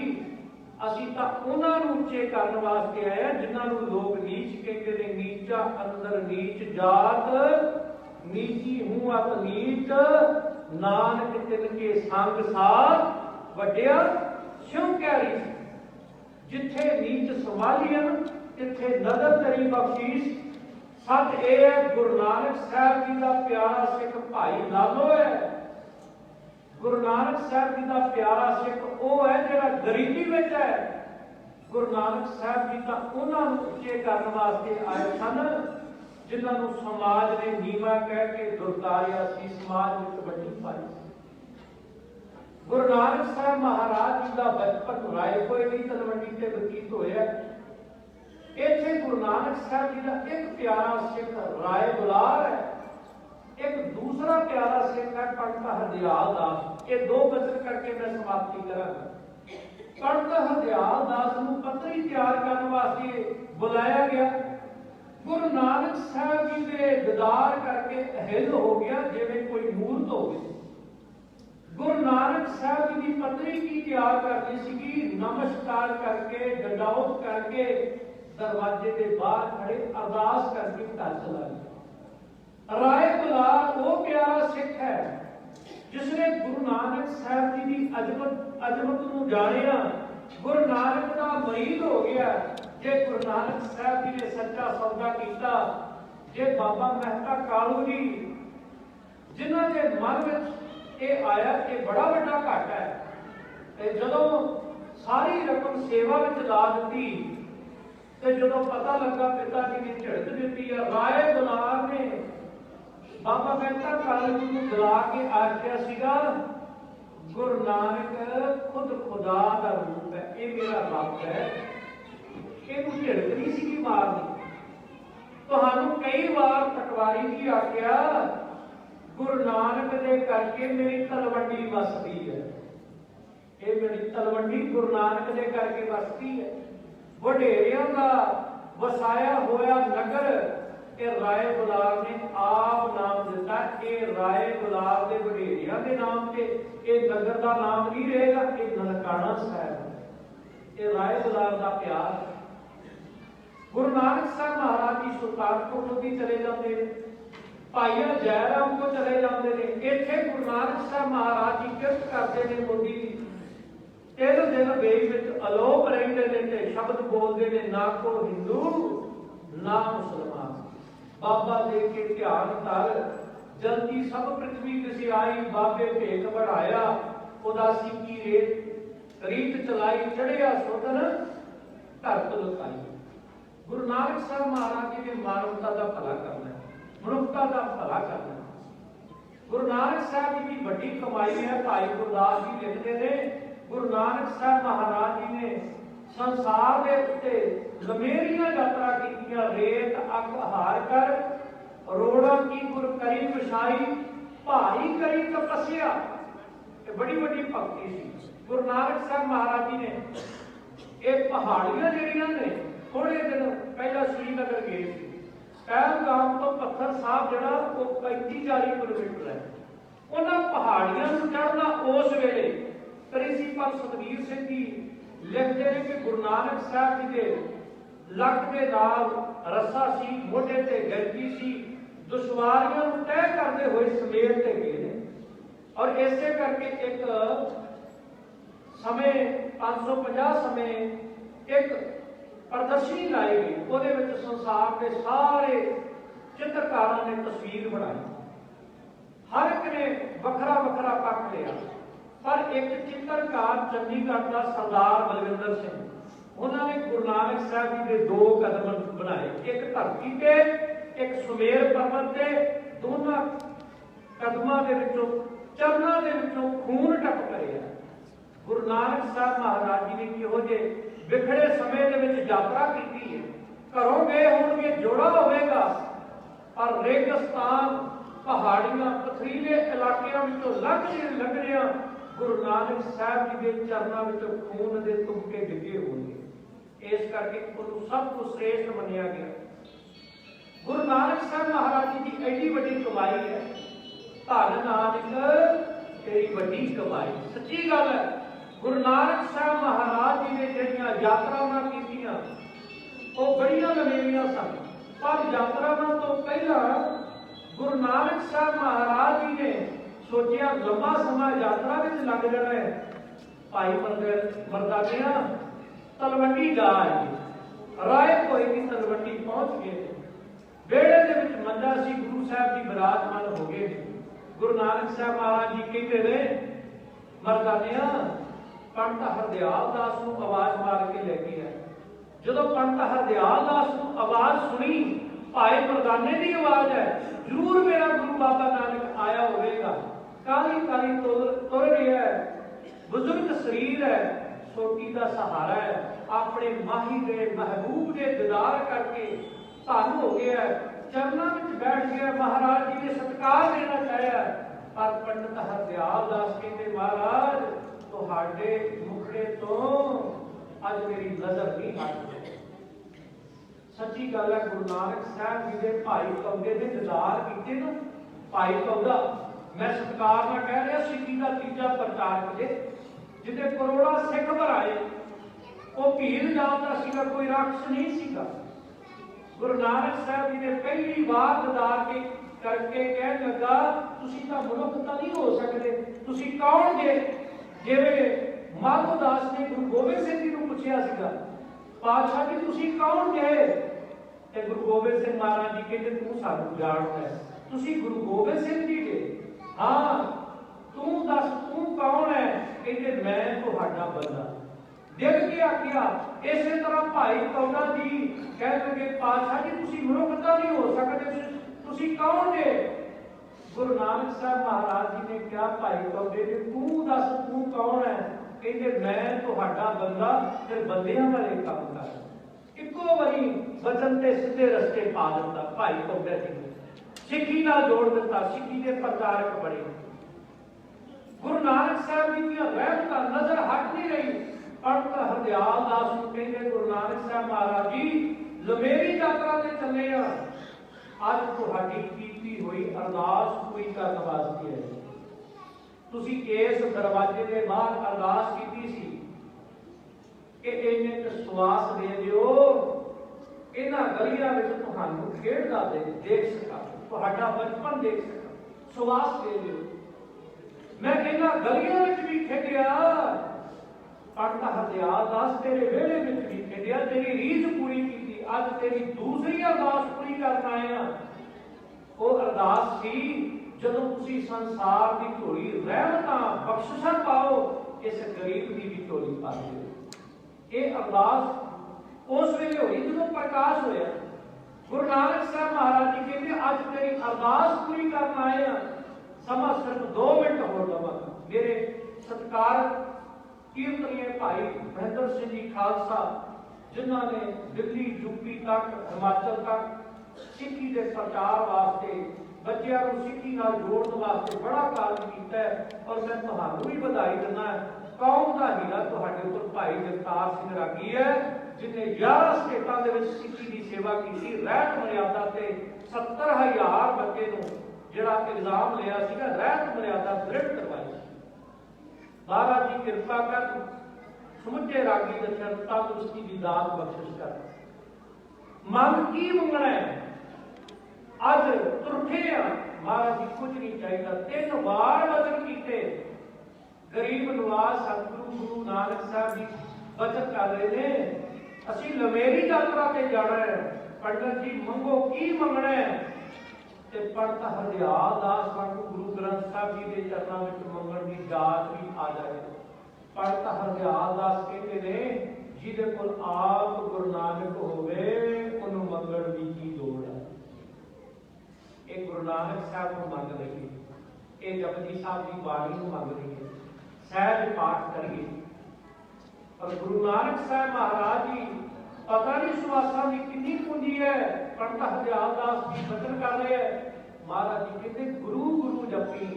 ਅਸੀਂ ਤਾਂ ਉਹਨਾਂ ਨੂੰ ਉੱਚੇ ਕਰਨ ਵਾਸਤੇ ਆਏ ਆ ਜਿਨ੍ਹਾਂ ਨੂੰ ਲੋਕ ਨੀਚ ਕਹਿੰਦੇ ਨੇ, ਨੀਚਾ ਅੰਦਰ ਨੀਚ ਜਾਤ ਨੀਚੀ ਹੂੰ ਅਤ ਨੀਚ, ਨਾਨਕ ਤਿਨ ਕੇ ਸੰਗ ਸਾਥ ਵੱਡਿਆ ਸਿਉ ਕਹਿ ਰਹੀ। ਜਿੱਥੇ ਨੀਚ ਸੰਭਾਲੀਆਂ ਤਿੱਥੇ ਨਦਰ ਤੇਰੀ ਬਖਸ਼ੀਸ਼। ਸੱਚ ਇਹ ਹੈ ਗੁਰੂ ਨਾਨਕ ਸਾਹਿਬ ਜੀ ਦਾ ਪਿਆਰਾ ਸਿੱਖ ਭਾਈ ਲਾਲੋ ਹੈ। गुरु नानक साहब जी का प्यारा सिख वो है जिहड़ा गरीबी में है। गुरु नानक साहब जी का उन्होंने उच्चे करने वास्ते आए सन जिन्होंने समाज ने नीवा कह के दुरतारिया सी, समाज में वड्डी पाई। गुरु नानक साहब महाराज जी का बचपन रायपुर की तलवंडी से बतीत होया। इत्थे गुरु नानक साहब जी का एक प्यारा सिख राय बुलार है, एक दूसरा प्यारा सिख है पंडित हरदयाल दास। ये दो वचन करके मैं समाप्ति करांगा। पंडित हरदयाल दास को पत्री तैयार करने वास्ते बुलाया गया। गुरु नानक साहब जी के दीदार करके अहिल हो गया जिवें कोई मूर्त हो गई। गुरु नानक साहब जी की पत्री की तैयार करनी सी, नमस्कार करके डंडौत करके दरवाजे के बाहर खड़े अरदास करके घर चला गया। राय बुलार वो प्यारा सिख है जिसने गुरु नानक साहब जी की अजमत को जानिया, गुरु नानक का मरीद हो गया। जे गुरु नानक साहब जी ने सच्चा सौदा किया, जे बाबा मेहता कालू जी जिन्हों के मन में ये आया कि बड़ा बड़ा घाटा है, जो सारी रकम सेवा में ला दी, जो पता लगा पिता जी ने झड़क दी है, राय बुलार ने बाबा मेहता कालू जी को बुला के आख्या सीगा गुरु नानक खुद खुदा का रूप है, ये मेरा रब है, इनू झड़क नहीं सी मारनी। तुहानू कई बार पटवारी जी आख्या गुरु नानक दे करके मेरी तलवंडी वसदी है, ये मेरी तलवंडी गुरु नानक दे करके वसदी है। वडेरिया का वसाया होया नगर ये राय बुलार ने आप नाम दिता, ये राय बुलार के वडेरिया के नाम से ये नगर का नाम नहीं रहेगा, ये ननकाना साहब। ये राय बुलार का प्यार। गुरु नानक साहब महाराज जी सुल्तानपुर को भी चले जाते हैं, भाईया जयराम को चले जाते हैं। इत्थे गुरु नानक साहब महाराज जी किरत करते हैं, मोदी 3 दिन वेश में अलोप रहते हैं, शब्द बोलते हैं, ना को हिंदू ना मुसलमान। बाबा दे के ध्यान कर जल्दी सब पृथ्वी किसी आई, बाबे भेख बढ़ाया उदासी की रीत चलाई, चढ़िया सुदन धरत लुकाई। गुरु नानक साहब महाराज जी ने मानवता का भला करना, मनुष्यता का भला करना। गुरु नानक साहब जी की बड़ी कमाई है। भाई गुरदास जी लिखते हैं गुरु नानक साहब महाराज जी ने संसार के उत्ते लमेरियां यात्रा की, रेत अग हार कर रोड़ा की गुर करी विछाई, भारी करी तपस्या। बड़ी बड़ी भक्ति सी। गुरु नानक साहब महाराज जी ने एक पहाड़ियां जड़ियां ने थोड़े दिन पहला श्रीनगर गए थे। पहलगाम तो पत्थर साहब जड़ा वो 35-40 किलोमीटर है। उन्होंने पहाड़ियां चढ़ना उस वेले प्रिंसीपल सतवीर सिंह जी लिखते हैं कि गुरु नानक साहब जी के लक के नाल रस्सा सी, मोढे ते गरजी सी, दुश्वारियां तय करते हुए समेत ते गए। और इसे करके एक समय 550 समय एक प्रदर्शनी लाई गई, ਉਹਦੇ ਵਿੱਚ संसार के सारे चित्रकारों ने तस्वीर बनाई। हर एक ने वखरा वखरा पक्ष लिया, पर एक चित्रकार चंडीगढ़ का सरदार बलविंदर सिंह, उन्होंने गुरु नानक साहब जी के 2 कदम बनाए, एक धरती पे एक सुमेर पर्वत से। दोनों कदमां दे विचों चरणों के विचों खून टप करे। गुरु नानक साहब महाराज जी ने किहो जे विखड़े समय दे विच यात्रा कीती है। घरों गए होणगे जोड़ा होवेगा, पर रेगिस्तान पहाड़ियां पथरीले इलाकिਆਂ ਵਿੱਚੋਂ लंघदियां गुरु नानक साहब जी के चरणों ਵਿੱਚੋਂ खून के तुमके डिगे होंगे। इस करके उन्होंने सब कुछ श्रेष्ठ मनिया गया। गुरु नानक साहब महाराज जी की एडी बड़ी कमाई है। धन नानक तेरी बड़ी कमाई, सच्ची गल है। गुरु नानक साहब महाराज जी ने ਜਿਹੜੀਆਂ यात्रावां कीतियां वो बड़ियां लंबीਆਂ सन, पर यात्रावां तो पहला गुरु नानक साहब महाराज जी ने सोचिया लंबा समा यात्रा में लग जाना है। भाई मरदानिया तलवंडी जा आए, राय कोई की तलवंडी पहुंच गए। बेड़े दे विच मंजा सी, गुरु साहब जी विराजमान हो गए। गुरु नानक साहब महाराज जी कहते ने मरदानिया पंडित हरदयाल दास नूं आवाज मार के लेके आए। जदों पंडित हरदयाल दास नूं आवाज सुनी, भाई मरदाने की आवाज है, जरूर मेरा गुरु बाबा नानक आया होगा। काली काली तुर रहा है, बुजुर्ग शरीर है, सोटी का सहारा है, अपने माही के महबूब के दीदार करके धन हो गया, चरणों में बैठ गया। महाराज जी ने सत्कार देना चाहा, पर पंडित हरदयाल दास कहते महाराज तुहाडे मुखड़े तो अज मेरी नजर नहीं हटती। सच्ची गल है, गुरु नानक साहब जी के भाई कौदे ने दीदार किए ना। भाई कौदा मैं सत्कार ना कह रहा, सिक्खी का तीजा प्रचारक जे जिते करोड़ा सिख भराए, वो भीड़ जाता सीगा, कोई राक्षस नहीं सीगा। गुरु नानक साहब जी ने पहली बार दीदार के करके कह लगा तुसी तां मनुख तां नहीं हो सकते, तुसी कौन जे। जिवें माधोदास ने गुरु गोबिंद सिंह जी को पूछा सीगा, पातशाह जी तुसी कौन जे। ते गुरु गोबिंद सिंह महाराज जी कहते तू सानू जाणदा है, तुसी गुरु गोबिंद सिंह जी जे। हाँ तू दस तू कौन है। कहते मैं तुहाडा बंदा। दिल के आखिया। इस तरह भाई कौड़ा जी कह लगे पातशाह जी तुसी मनुख तां नहीं हो सकते, तुसी कौन जे। गुरु नानक साहब महाराज जी ने क्या भाई कौड़े ने तू दस तू कौन है। कहते मैं तुहाडा बंदा, फिर बंदियां वाले काम कर। इको वारी वचन ते सीधे रस्ते पा दिता भाई कौड़ा जी ने, सिक्खी नाल जोड़ दिता, सिक्खी के प्रचारक बने। गुरु नानक साहब जी की रहमत नजर हट नहीं रही। पंडित हरदयाल दास नूं कहंदे गुरु नानक साहब महाराज जी लमेरी यात्रा ते चले आ, अज तुहाडी कीती हुई अरदास पूरी करन वास्ते है। तुसी इस दरवाजे दे बाहर अरदास कीती सी कि इन्हें क सवास दे दिओ, इन्हां गलियां विच तुहानूं खेडदा देख सकां, तुहाडा बचपन देख सकां, सवास दे दिओ। मैं इन्हां गलियां विच भी खेडिया, पंडित हरदयाल दास तेरे वेले विच भी खेडिया, तेरी रीझ पूरी की। अज तेरी दूसरी अरदास पूरी करना आया। वो अरदास सी जदों तुसी संसार की झोली रहमतां बख्शिशां पाओ, इस गरीब की भी झोली पा दिओ। ये अरदास उस वेले हुई जदों प्रकाश होया। गुरु नानक साहब महाराज जी कहते अज तेरी अरदास पूरी करना आया। समा सिर्फ 2 मिनट होर लवांगा। मेरे सत्कार कीर्तनीय भाई महेंद्र सिंह जी खालसा जिन्होंने दिल्ली यूपी तक हिमाचल तक सिक्खी के प्रचार वास्ते बच्चों को सिक्खी नाल जोड़ने वास्ते बड़ा काम किया है, और मैं तुहानू भी बधाई देना। कौम का हीरा तुहाडे उपर भाई जगतार सिंह रागी है, जिन्हें 11 स्टेटां दे विच सिक्खी की सेवा की। रहत मर्यादा से 70,000 बच्चे को जिहड़ा एग्जाम लिया सीगा रहत मर्यादा दृढ़ करवाई। महाराज जी कृपा कर समुचे रागी दर्शन तंदुरुस्ती की दात बख्शिश कर। मन की मंगना है अज तुरठे महाराज जी कुछ नहीं चाहिए। 3 बार वचन किए गरीब नवाज सतगुरु गुरु नानक साहब जी वचन कर रहे ने असी लमेरी यात्रा से जाना है। पंडित जी मंगो की मंगना है। पंडित हरदयाल दास वांगू गुरु ग्रंथ साहब जी के चरणों में मंगण की जात भी आ जाए। पंडित हरदयाल दास कहते ने जिहदे कोल आप गुरु नानक होवे उन्होंने मंगण की की लोड़ है। एक गुरु नानक साहब को मंग रही है, एक जपजी साहब की बाणी को मंग रही है। सहज पाठ करिए। और गुरु नानक साहब महाराज जी पता नहीं सुवासा की कितनी पूंजी है। पंडित हरदयाल दास जी बचन कर रहे हैं, महाराज जी कहते गुरु गुरु जपी,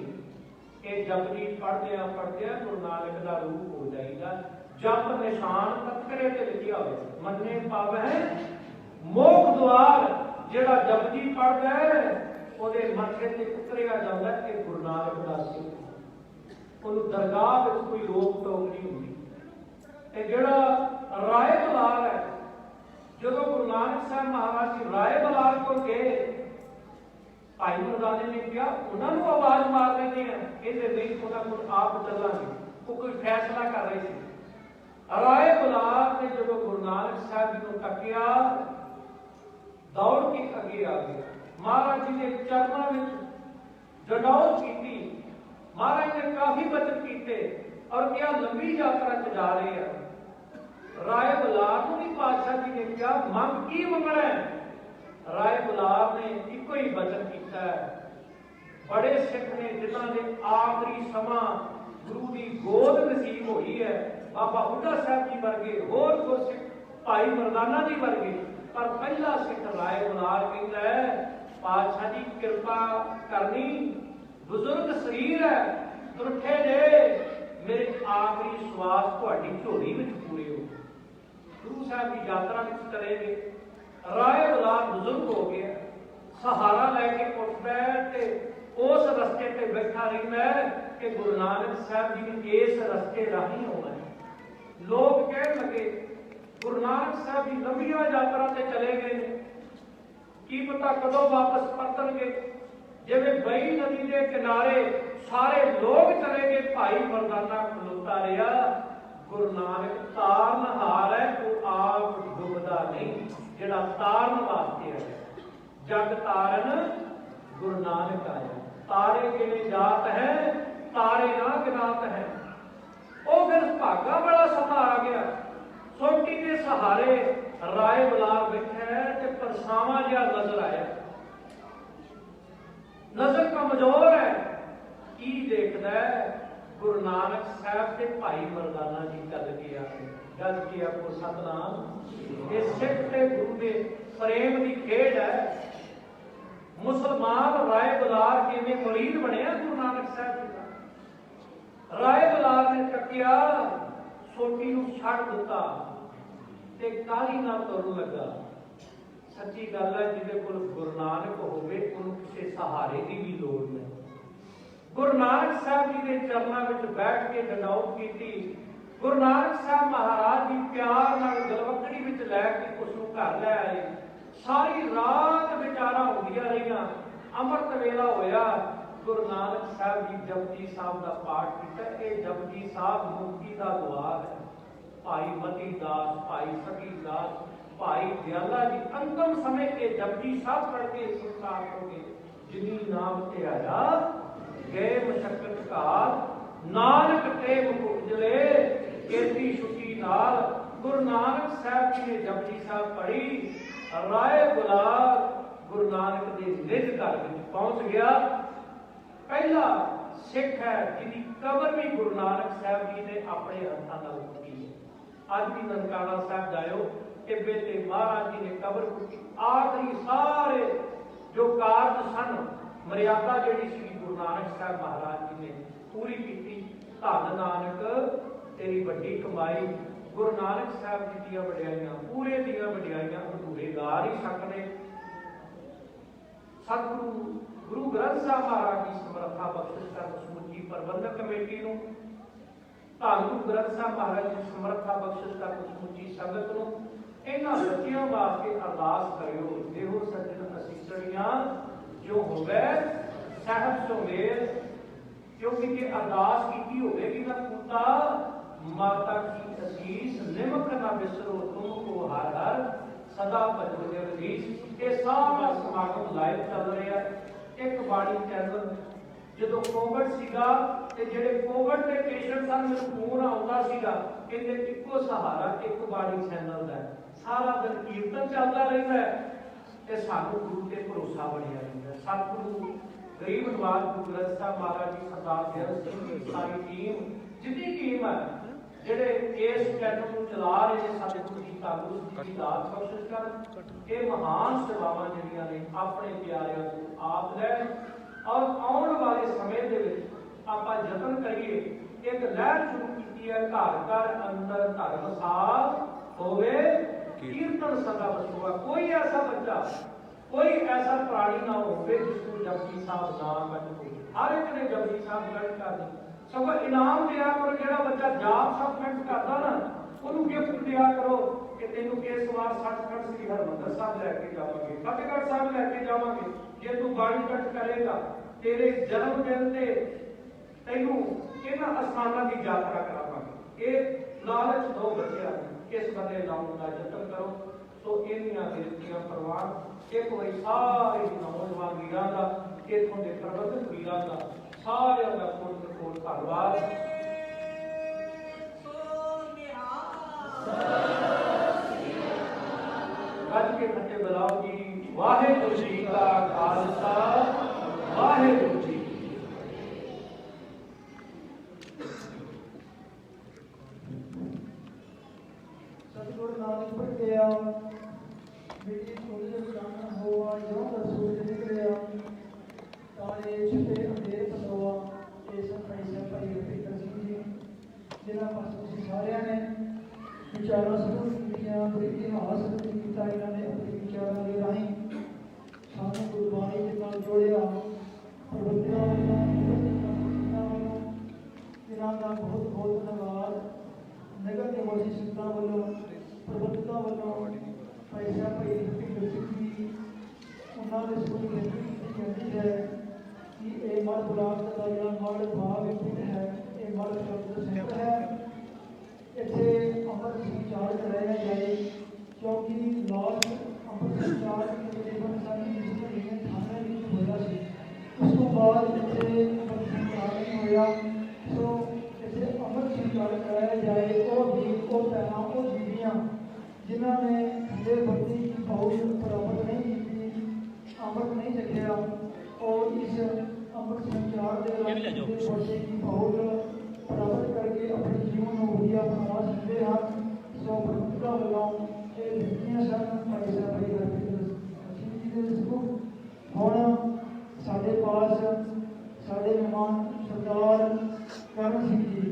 ये जपजी पढ़दे गुरु नानक का रूप हो जाएगा। जप निशान तत्करे ते लिखिया हो, मन्ने पावे मोख द्वार। जेड़ा जपजी पढ़दा है ਉਹਦੇ ਮੱਥੇ ਤੇ ਉਤਰਿਆ ਜਾਂਦਾ ਕਿ ਗੁਰੂ ਨਾਨਕ ਦਾ ਸਿੱਖ, ਉਹਨੂੰ ਦਰਗਾਹ ਵਿੱਚ ਕੋਈ ਰੋਕ ਟੋਕ ਨਹੀਂ ਹੁੰਦੀ। ਤੇ ਜਿਹੜਾ ਰਾਏ ਬਲਾਰ ਹੈ, ਜਦੋਂ ਗੁਰੂ ਨਾਨਕ ਸਾਹਿਬ ਮਹਾਰਾਜ ਜੀ ਰਾਏ ਬਲਾਰ ਕੋਲ ਗਏ, ਭਾਈ ਮਰਦਾਨੇ ਨੇ ਕਿਹਾ ਉਹਨਾਂ ਨੂੰ ਆਵਾਜ਼ ਮਾਰ ਦਿੰਦੇ ਆ, ਇਹਦੇ ਨਹੀਂ ਉਹਨਾਂ ਕੋਲ ਆਪ ਚੱਲਾਂਗੇ। ਉਹ ਕੋਈ ਫੈਸਲਾ ਕਰ ਰਹੇ ਸੀ। ਰਾਏ ਬਲਾਰ ਨੇ ਜਦੋਂ ਗੁਰੂ ਨਾਨਕ ਸਾਹਿਬ ਜੀ ਨੂੰ ਤੱਕਿਆ, ਦੌੜ ਕੇ ਅੱਗੇ ਆ ਗਿਆ, महाराज जी ने चरणों में जड़ौत की। महाराज ने काफी बचन किए और क्या लंबी यात्रा च जा रहे हैं। राय बुलार को भी पातशाह जी ने क्या मंग की मंगना है। राय बुलार ने इको ही बचन किया है। बड़े सिख ने जिन्होंने ने आखिरी समा गुरु की गोद नसीब हुई है, बाबा बुढ़ा साहब जी वर्गे, होर गुरसिख भाई मरदाना जी वर्गे, पर पहला सिख राय बुलार कहता है पातशाह जी कृपा करनी, बुजुर्ग शरीर है, तुरठे जे मेरे आखिरी श्वास तुहाडी झोली विच पूरे हो। गुरु साहब की यात्रा में चले गए, राय बुलार बुजुर्ग हो गया, सहारा लैके उठदा ते उस रस्ते ते बैठा रहिंदा कि गुरु नानक साहब जी ने इस रस्ते राही होना है। लोग कहन लगे गुरु नानक साहब जी लंबिया यात्रा ते चले गए, की पता कदों वापस परतणगे। जिवें बई नदी के किनारे सारे लोग चले गए, भाई मरदाना खलोता रहा। गुरु नानक तारनहार है, वो आप डुबदा नहीं, जिहड़ा तारन वास्ते है। जग तारन गुरु नानक आया, तारे गिने जात है, तारे ना गिनात है। वो फिर भागा बड़ा समा आ गया, सोटी के सहारे राय बुलार बैठा है ते परछावां जिहा नजर आया। नजर कमजोर है, की देखदा है गुरु नानक साहब ते भाई मरदाना जी गल के आपको सतनाम। ये सिख ते गुरु के प्रेम की खेड है। मुसलमान राय बुलार किवें मुरीद बनिया गुरु नानक साहब जी का। राय बुलार ने तकिया, सोटी नूं छड्ड दिता ते काली नाल तुरन लगा। सच्ची गल है, जिहदे कोल गुरु नानक होवे उहनूं किसी सहारे की भी लोड़ नहीं। गुरु नानक साहब जी के चरणों में बैठ के दंडौत की। गुरु नानक साहब महाराज जी प्यार नाल गलवकड़ी विच लैके उसनूं घर लै आए। सारी रात विचारां होंदियां रहियां, अमृत वेला होया। गुरु नानक साहब जी जपजी साहब का पाठ किया। यह जपजी साहब मुक्ति का द्वार है। भाई मती दास, भाई सती दास, भाई दयाला जी अंतिम समय के जपजी साहब पढ़ के संसार हो गए। जिनी नाम ते आया गए मशक्कत काल, नानक ते मुख उजले केती छुट्टी नाल। गुरु नानक साहब जी ने जपजी साहब पढ़ी। राय बुलार गुरु नानक के निज घर पहुंच गया। पहला सिख है जिसकी कबर भी गुरु नानक साहब जी ने अपने हथों नाल पुटी है। अज भी ननकाना साहब जाओ, टिब्बे ते महाराज जी ने कबर पुटी। आखिरी सारे जो कारज सन, मर्यादा जिहड़ी सी गुरु नानक साहब महाराज जी ने पूरी की। धन नानक तेरी वड्डी कमाई। गुरु नानक साहब जी दी वडियाइयां, पूरे दियां वडियाइयां अधूरे गा नहीं सकते। सतगुरु गुरु ग्रंथ साहब महाराज जी समर्था बख्शिश कर समूची प्रबंधक कमेटी नूं, धन गुरु ग्रंथ साहब महाराज जी समर्था बख्शिश कर समूची संगत नूं, इन्हां बच्चियां वास्ते अरदास करियो। देहो सज्जन असीसणियां जो होवे साहब सो मेल। क्योंकि जे अरदास की होगी ना पूता माता की असीस, निमक ना बिसरो तुमको हर हर सदा भजो जगदीश। ये सारा समागम लाइव चल रहा है। एक बाणी चैनल जो कोविड सीगा ते जेडे कोविड के पेशेंट सन, मैनूं फोन आउंदा सीगा, कहंदे इक्को सहारा एक बाणी चैनल दा सारा दिन कीर्तन चलता रहिंदा है ते सानूं गुरु ते भरोसा बनिया रहिंदा। सतगुरु गरीब नवाज गुरु ग्रंथ साहब महाराज जी, सरदार दयाल सिंह, सारी टीम जितनी टीम है ਜਿਹੜੇ ਇਸ ਚੈਨਲ ਨੂੰ ਚਲਾ ਰਹੇ ਨੇ ਸਾਡੇ ਗੁਰੂ ਤਾਲੂ ਦੀ ਦਾਤ ਬਖਸ਼ਿਸ਼ ਕਰਨ। ਇਹ ਮਹਾਨ ਸੇਵਾਵਾਂ ਜਿਹੜੀਆਂ ਨੇ ਆਪਣੇ ਪਿਆਰਿਆਂ ਨੂੰ ਆਪ ਲੈਣ ਔਰ ਆਉਣ ਵਾਲੇ ਸਮੇਂ ਦੇ ਵਿੱਚ ਆਪਾਂ ਯਤਨ ਕਰੀਏ। ਇੱਕ ਲਹਿਰ ਸ਼ੁਰੂ ਕੀਤੀ ਹੈ, ਘਰ ਘਰ ਅੰਦਰ ਧਰਮਸਾਲ ਹੋਵੇ ਕੀਰਤਨ ਸਦਾ ਵਸੂਆ। ਕੋਈ ਐਸਾ ਬੱਚਾ, ਕੋਈ ਐਸਾ ਪ੍ਰਾਣੀ ਨਾ ਹੋਵੇ ਜਿਸ ਨੂੰ ਜਪਜੀ ਸਾਹਿਬ ਨਾ ਕੱਢ ਹੋਵੇ। ਹਰ ਇੱਕ ਨੇ ਜਪਜੀ ਸਾਹਿਬ ਕੱਢ ਕਰਨੀ, ਸਗੋਂ ਇਨਾਮ ਦਿਆ ਕਰੋ। ਜਿਹੜਾ ਬੱਚਾ ਜਾਪ ਸਾਹਿਬ ਕੱਢ ਕਰਦਾ ਨਾ, ਉਹਨੂੰ ਗਿਫਟ ਦਿਆ ਕਰੋ ਕਿ ਤੈਨੂੰ ਇਸ ਵਾਰ 60 ਸ੍ਰੀ ਹਰਿਮੰਦਰ ਸਾਹਿਬ ਲੈ ਕੇ ਜਾਵਾਂਗੇ, ਫਤਿਹਗੜ੍ਹ ਸਾਹਿਬ ਲੈ ਕੇ ਜਾਵਾਂਗੇ। ਜੇ ਤੂੰ ਬਾਣੀ ਕੱਢ ਕਰੇਗਾ, ਤੇਰੇ ਜਨਮ ਦਿਨ ਤੇ ਤੈਨੂੰ ਇਹਨਾਂ ਅਸਥਾਨਾਂ ਦੀ ਯਾਤਰਾ ਕਰਾਵਾਂਗੇ। ਇਹ ਲਾਲਚ ਦੋ ਬੱਚਿਆਂ ਨੂੰ ਇਸ ਬੰਦੇ ਲਾਉਣ ਦਾ ਯਤਨ ਕਰੋ। ਸੋ ਇਹਨੀਆਂ ਬੇਨਤੀਆਂ ਪ੍ਰਵਾਨ ਇੱਕ ਵਾਰੀ ਸਾਰੇ ਨੌਜਵਾਨ ਵੀਰਾਂ ਦਾ, ਇੱਥੋਂ ਦੇ ਪ੍ਰਬੰਧਕ ਵੀਰਾਂ ਦਾ, ਸਾਰਿਆਂ ਦਾ ਕੋਟ ਧੰਨਵਾਦ। ਗੱਜ ਕੇ ਫਤਿਹ ਬੁਲਾਓ ਜੀ। ਵਾਹਿਗੁਰੂ ਜੀ ਕਾ ਖਾਲਸਾ, ਵਾਹਿਗੁਰੂ ਜੀ। सतगुरु नानक भटकिया बेटी सूरज उजाना होआ, ज्यों का सूरज निकलिया, तारे छिपे अंधेर पसोआ। ये सब पैसा भाई रविंदर सिंह जी जिन्होंने पास तुसीं सारिਆਂ ने विचारां समूह कीतियां, बड़े इतिहास कीता। इन्होंने अपने विचारां ਦੇ ਰਾਹੀਂ ਸਾਨੂੰ ਗੁਰਬਾਣੀ ਦੇ ਨਾਲ ਜੋੜਿਆ। ਪ੍ਰਬੰਧਕਾਂ ਵੱਲੋਂ ਇਹਨਾਂ ਦਾ ਬਹੁਤ ਬਹੁਤ ਧੰਨਵਾਦ। नगर निवासी संगतां वालों, प्रबंधकों वालों, पैसा भाई रविंदर सिंह जी उन्होंने स्कूल बेनती की जाती है कि ये मड़ ब्लाक का जो मड़ भाग पिंड है, ये मड़ कल्चर सेंटर है। इतने अमृत संचार कराया जाए, क्योंकि लास्ट अमृत संचार तकरीबन सारी थाने होया सी, उस तो बाद इतने अमृत संचार नहीं होया। सो इसे अमृत संचार कराया जाए। वो भी वो पैना वो बीबियाँ जिन्होंने हले भक्ति की पहुँच प्राप्त नहीं की, अमृत नहीं चखिया, और इस अमृत संचार के वर्षे की पहुँच प्राप्त करके अपने जीवन में बढ़िया बना सकते हैं। सो प्रबंधकों वालों ये बेनतियां सन पैसा भाई रविंदर सिंह जी के सगों हुण साडे पास साडे मेहमान सरदार करण सिंह जी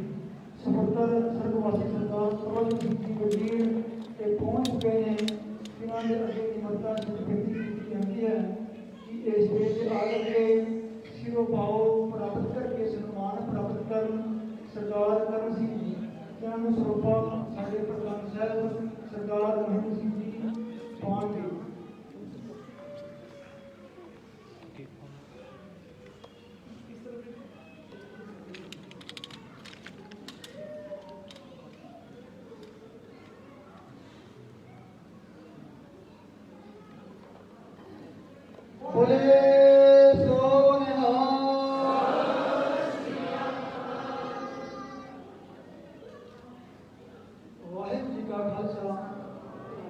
सपुत्र स्वर्गवासी सरदार सरवण सिंह जी वजीर ये पहुँच चुके हैं। इन्होंने अगे की मदद से बेनती की जाती है कि इस स्टेज से आकर के सिरो भाव प्राप्त करके सम्मान प्राप्त कर सरदार करण सिंह जी इन्होंने सरोपा साढ़े प्रधान साहब सरदार महेंद्र सिंह जी पान गए। बोले सो वाहिगुरू जी का खालसा,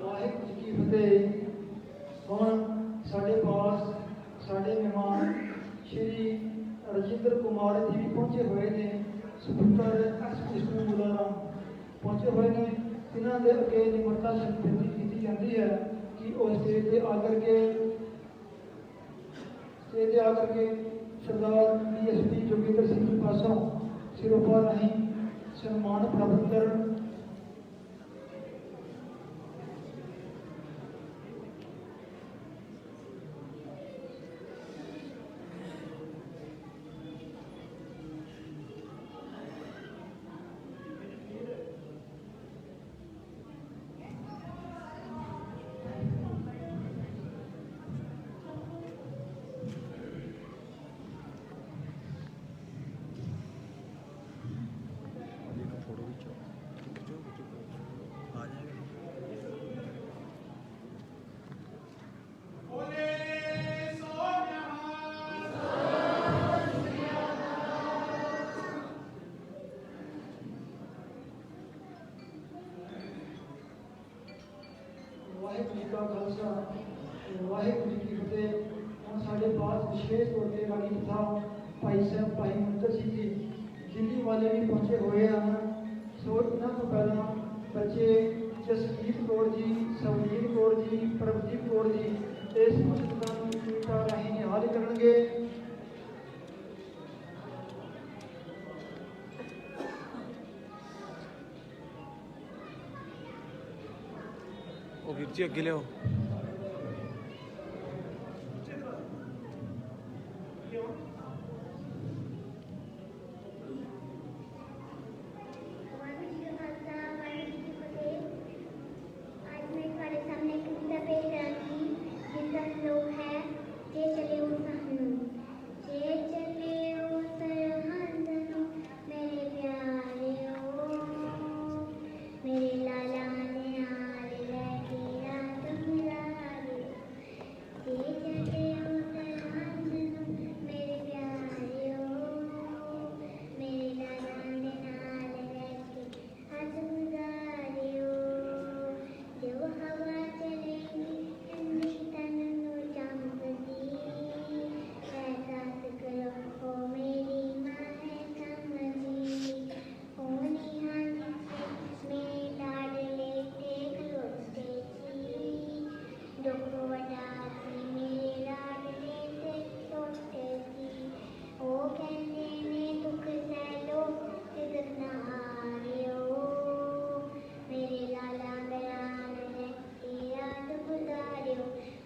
वाहिगुरू जी की फतेह। हुण साडे पास साडे मेहमान श्री राजेंद्र कुमार जी भी पहुंचे हुए ने, सपुत्र एसपी स्कूल मुलाराम पहुंचे हुए ने। इन्हों के अगे निमरता से बेनती की जाती है कि वो स्टेज पर आकर के सरदार DSP जोगिंदर सिंह के पासों सिरोपा राही सम्मान प्राप्त कर। वाहिगुरू जी का खालसा, वाहिगुरू जी की फतेह। हम साढ़े पास विशेष तौर पर बाकी था भाई साहब भाई मंतर सिंह जी दिल्ली वाले भी पहुंचे हुए हैं। सो इन्हों ਪ੍ਰਭਜੀਤ ਕੌਰ ਜੀ ਇਸ ਮੁਸ਼ਕਲਾਂ ਨੂੰ ਕਵਿਤਾ ਰਾਹੀਂ ਨਿਹਾਲ ਕਰਨਗੇ। ਉਹ ਵੀਰ ਜੀ ਅੱਗੇ ਲਿਓ।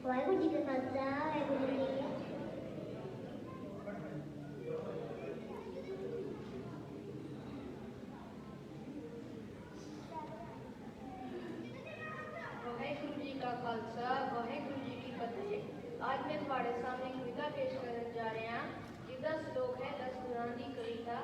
ਵਾਹਿਗੁਰੂ ਜੀ ਕਾ ਖਾਲਸਾ ਵਾਹਿਗੁਰੂ ਜੀ ਕੀ ਵਾਹਿਗੁਰੂ ਜੀ ਕਾ ਖਾਲਸਾ ਵਾਹਿਗੁਰੂ ਜੀ ਕੀ ਫਤਿਹ। ਅੱਜ ਮੈਂ ਤੁਹਾਡੇ ਸਾਹਮਣੇ ਕਵਿਤਾ ਪੇਸ਼ ਕਰਨ ਜਾ ਰਿਹਾ ਹਾਂ, ਜਿਹਦਾ ਸ਼ਲੋਕ ਹੈ 10 ਗੁਰਾਂ ਦੀ ਕਵਿਤਾ।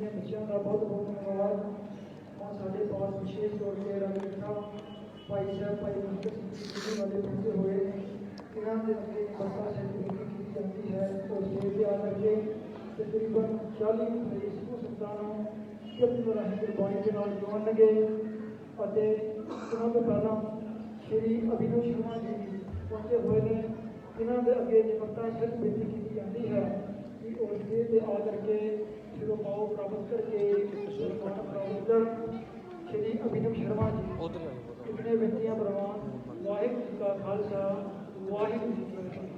ਦੀਆਂ ਬੱਚਿਆਂ ਦਾ ਬਹੁਤ ਬਹੁਤ ਧੰਨਵਾਦ। और साढ़े पास विशेष तौर पर रंगरेखा भाई साहब भाई मंदिर सिंह वाले पहुंचे हुए हैं। इन्हों के अगे बसा से बेनती की जाती है और स्टेज पर आकर के तकरीबन 40 सिखों संतानों कितने राही गुरबाणी के नाल जोड़नगे। और इन्हों तो पहला श्री अभिनव शर्मा जी पहुंचे हुए हैं। इन्हों के अगे निमरता सिर्फ बेनती की जाती है कि और स्टेज पर आकर के शुरू पाओ प्राप्त करके सम्मान प्राप्त कर। श्री अभिनव शर्मा जी उधर कितने बेनतियां प्रवान। वाहिगुरू जी का खालसा वाहिगुरू जी की फतेह।